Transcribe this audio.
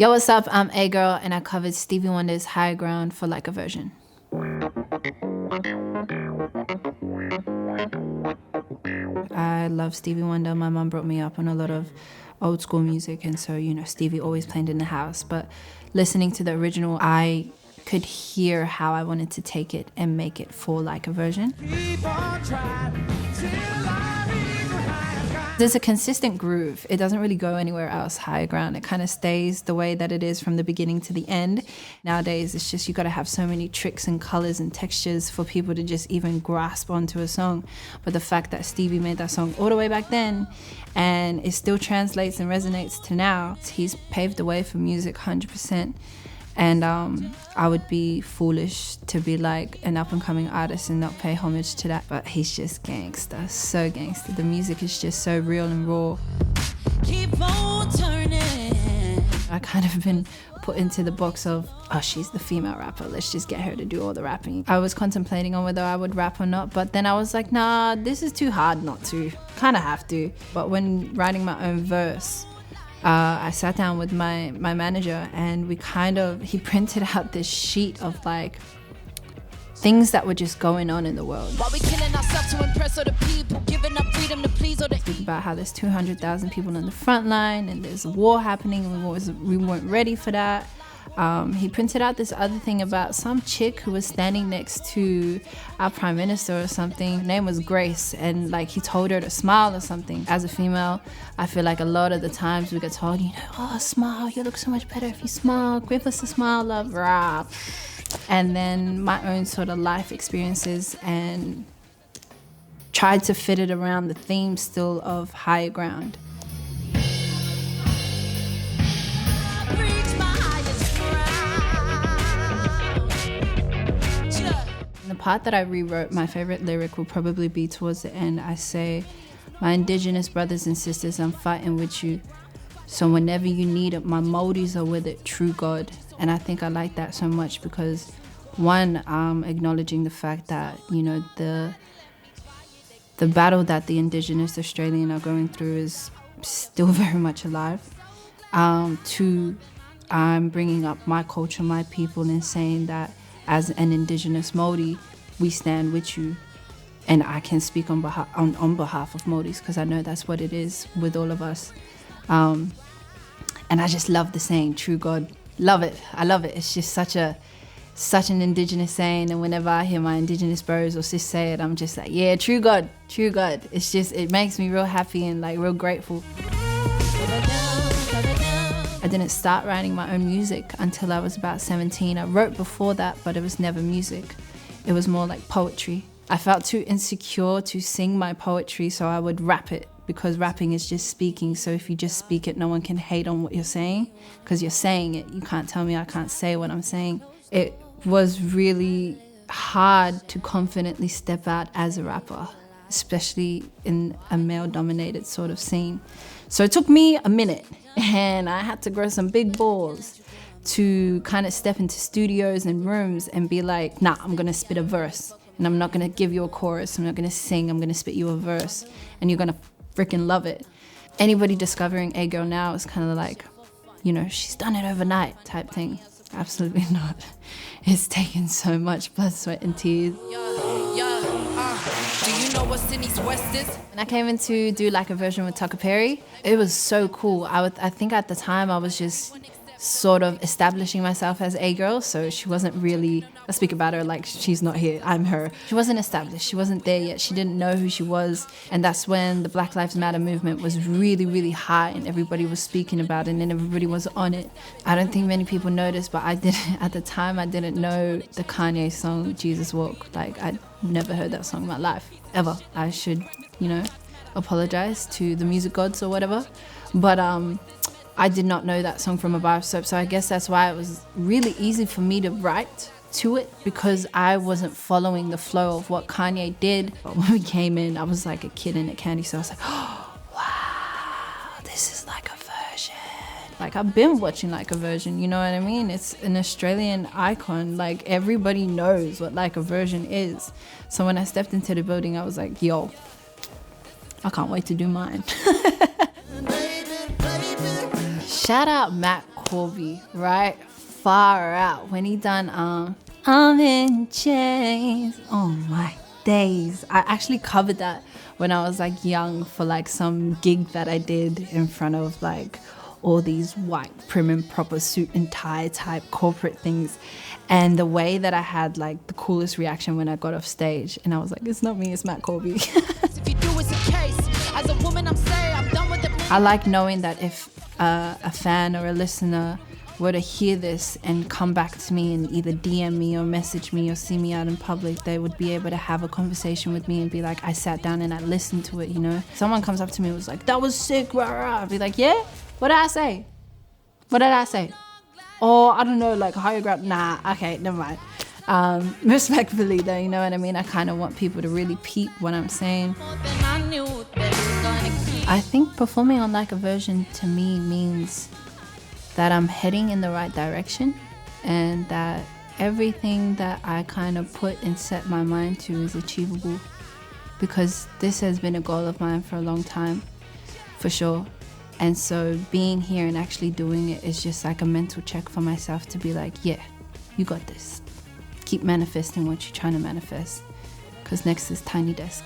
Yo, what's up? I'm A.GIRL, and I covered Stevie Wonder's Higher Ground for Like a Version. I love Stevie Wonder. My mom brought me up on a lot of old school music, and so, Stevie always played in the house. But listening to the original, I could hear how I wanted to take it and make it for Like a Version. There's a consistent groove. It doesn't really go anywhere else, Higher Ground. It kind of stays the way that it is from the beginning to the end. Nowadays, it's just you got to have so many tricks and colors and textures for people to just even grasp onto a song. But the fact that Stevie made that song all the way back then and it still translates and resonates to now, he's paved the way for music 100%. And I would be foolish to be like an up-and-coming artist and not pay homage to that. But he's just gangster, so gangster. The music is just so real and raw. Keep on turning. I kind of been put into the box of, oh, she's the female rapper, let's just get her to do all the rapping. I was contemplating on whether I would rap or not, but then I was like, nah, this is too hard not to. Kind of have to. But when writing my own verse, I sat down with my manager and he printed out this sheet of like things that were just going on in the world. While we killing ourselves to impress other people, giving up freedom to please other. Speak about how there's 200,000 people on the front line and there's a war happening and we weren't ready for that. He printed out this other thing about some chick who was standing next to our prime minister or something. Her name was Grace, and like he told her to smile or something. As a female, I feel like a lot of the times we get told, oh, smile, you look so much better if you smile. Give us a smile, love, rah. And then my own sort of life experiences and tried to fit it around the theme still of Higher Ground. The part that I rewrote, my favorite lyric will probably be towards the end. I say, my indigenous brothers and sisters, I'm fighting with you. So whenever you need it, my moldies are with it, true God. And I think I like that so much because, one, I'm acknowledging the fact that, the battle that the indigenous Australian are going through is still very much alive. Two, I'm bringing up my culture, my people, and saying that as an indigenous Māori, we stand with you. And I can speak on behalf of Māoris because I know that's what it is with all of us. And I just love the saying, true God. Love it. I love it. It's just such an indigenous saying. And whenever I hear my indigenous bros or sis say it, I'm just like, yeah, true God, true God. It's just, it makes me real happy and like real grateful. I didn't start writing my own music until I was about 17. I wrote before that, but it was never music. It was more like poetry. I felt too insecure to sing my poetry, so I would rap it because rapping is just speaking. So if you just speak it, no one can hate on what you're saying because you're saying it. You can't tell me I can't say what I'm saying. It was really hard to confidently step out as a rapper, especially in a male-dominated sort of scene. So it took me a minute, and I had to grow some big balls to kind of step into studios and rooms and be like, nah, I'm gonna spit a verse, and I'm not gonna give you a chorus, I'm not gonna sing, I'm gonna spit you a verse, and you're gonna freaking love it. Anybody discovering A.GIRL now is kind of like, she's done it overnight type thing. Absolutely not. It's taken so much blood, sweat, and tears. Do you know what Sydney's West is? When I came in to do Like a Version with Tucker Perry, it was so cool. I think at the time I was just sort of establishing myself as A.GIRL, so she wasn't really, I speak about her like she's not here, I'm her. She wasn't established, she wasn't there yet, she didn't know who she was, and that's when the Black Lives Matter movement was really, really high and everybody was speaking about it and everybody was on it. I don't think many people noticed, but at the time I didn't know the Kanye song, Jesus Walk. Like, I'd never heard that song in my life, ever. I should, apologize to the music gods or whatever, but I did not know that song from a bar of soap, so I guess that's why it was really easy for me to write to it because I wasn't following the flow of what Kanye did. But when we came in, I was like a kid in a candy store. I was like, oh, wow, this is Like a Version. Like, I've been watching Like a Version, you know what I mean? It's an Australian icon. Like, everybody knows what Like a Version is. So when I stepped into the building, I was like, yo, I can't wait to do mine. Shout out Matt Corby, right? Far out. When he done I'm in chains. Oh my days. I actually covered that when I was like young for like some gig that I did in front of like all these white prim and proper suit and tie type corporate things. And the way that I had like the coolest reaction when I got off stage, and I was like, it's not me, it's Matt Corby. I like knowing that if a fan or a listener were to hear this and come back to me and either DM me or message me or see me out in public, they would be able to have a conversation with me and be like, I sat down and I listened to it, you know? Someone comes up to me and was like, that was sick, rah, rah. I'd be like, yeah? What did I say? What did I say? Or I don't know, like Higher Ground. Nah, okay, never mind. Respectfully though, you know what I mean? I kind of want people to really peep what I'm saying. I think performing on Like a Virgin to me means that I'm heading in the right direction and that everything that I kind of put and set my mind to is achievable, because this has been a goal of mine for a long time, for sure. And so being here and actually doing it is just like a mental check for myself to be like, yeah, you got this. Keep manifesting what you're trying to manifest, because next is Tiny Desk.